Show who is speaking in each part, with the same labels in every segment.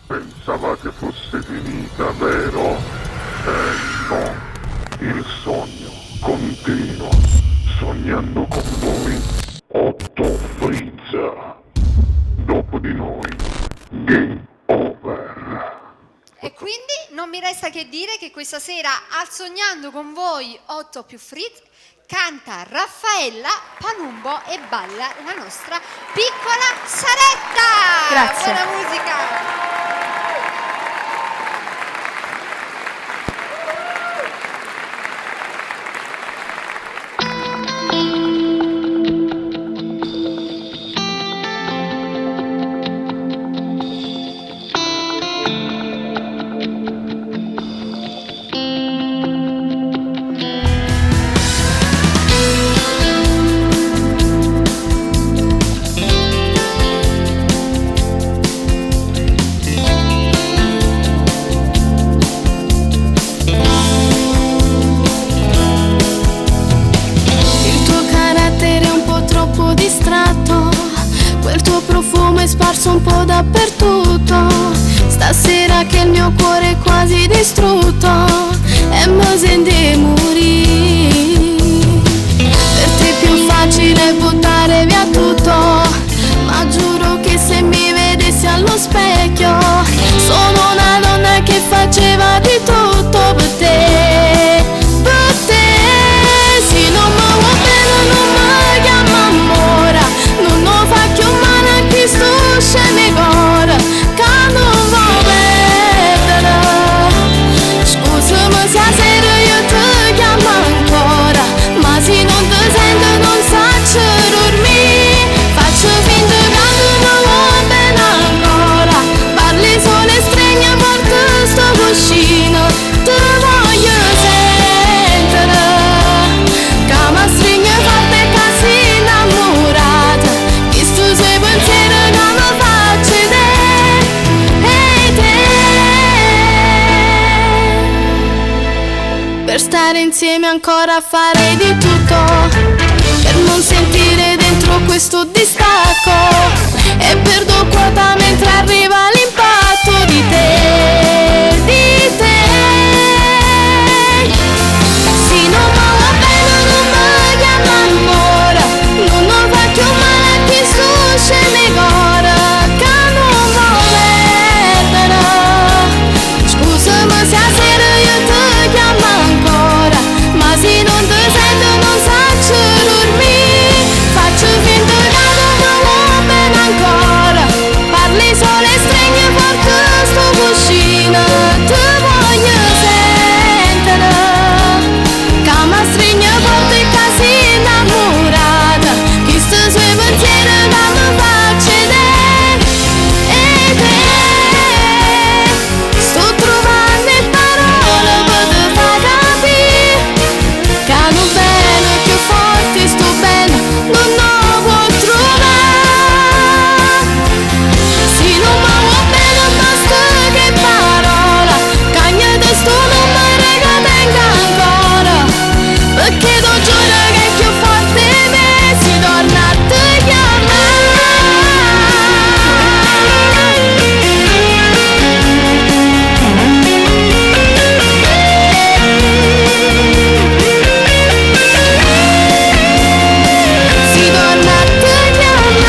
Speaker 1: Pensavate fosse finita, vero? No. Il sogno continua. Sognando con voi, Otto Frizza. Dopo di noi, game over.
Speaker 2: E quindi non mi resta che dire che questa sera al Sognando con voi 8 più Fritz canta Raffaella Palumbo e balla la nostra piccola Saretta.
Speaker 3: Grazie.
Speaker 2: Buona musica.
Speaker 3: Quel tuo profumo è sparso un po' dappertutto. Stasera che il mio cuore è quasi distrutto e mi senti morire. Per te è più facile buttare via tutto, ma giuro che se mi vedessi allo specchio sono una donna che faceva di tutto per te. Per te, se non mi vuoi bene non mi chiama amore, non fa più male a chi sto scemi cuore, che non vuoi perdere. Scusami se a sera io ti chiamo ancora, ma se non ti sento non saccio dormire. Faccio finta che non mi vuoi bene ancora, parli solo e stringi forte sto cuscino. Ti voglio sentire, che mi stringe forte e che sei innamorata. Questo sei pensiero che mi faccio te e te. Per stare insieme ancora farei di tutto, per non sentire dentro questo distacco, e perdo quota mentre arriva l'impatto di te, di te. Se non mi va bene non mi chiama amore, non fa più male a chi sto scemi cuore, che non vuoi perdere. Scusami se a sera io ti chiamo ancora, ma se non ti sento non saccio dormire. Faccio finta che non mi vuoi bene ancora, parli solo e stringi forte sto cuscino. Ti voglio sentire, che mi stringe forte e che sei innamorata. Questo suoi pensieri che mi faccio te e te. Sto trovando le parole per te far capire che non bene più forte sto bene non lo può trovare. Se non mi vuoi bene basta che parola, cagnate sto numero che tengo ancora, perché tu giuro che è più forte di me, si torna a te si torna a te chiamare.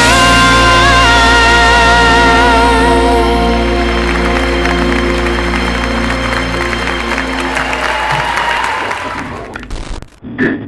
Speaker 1: Game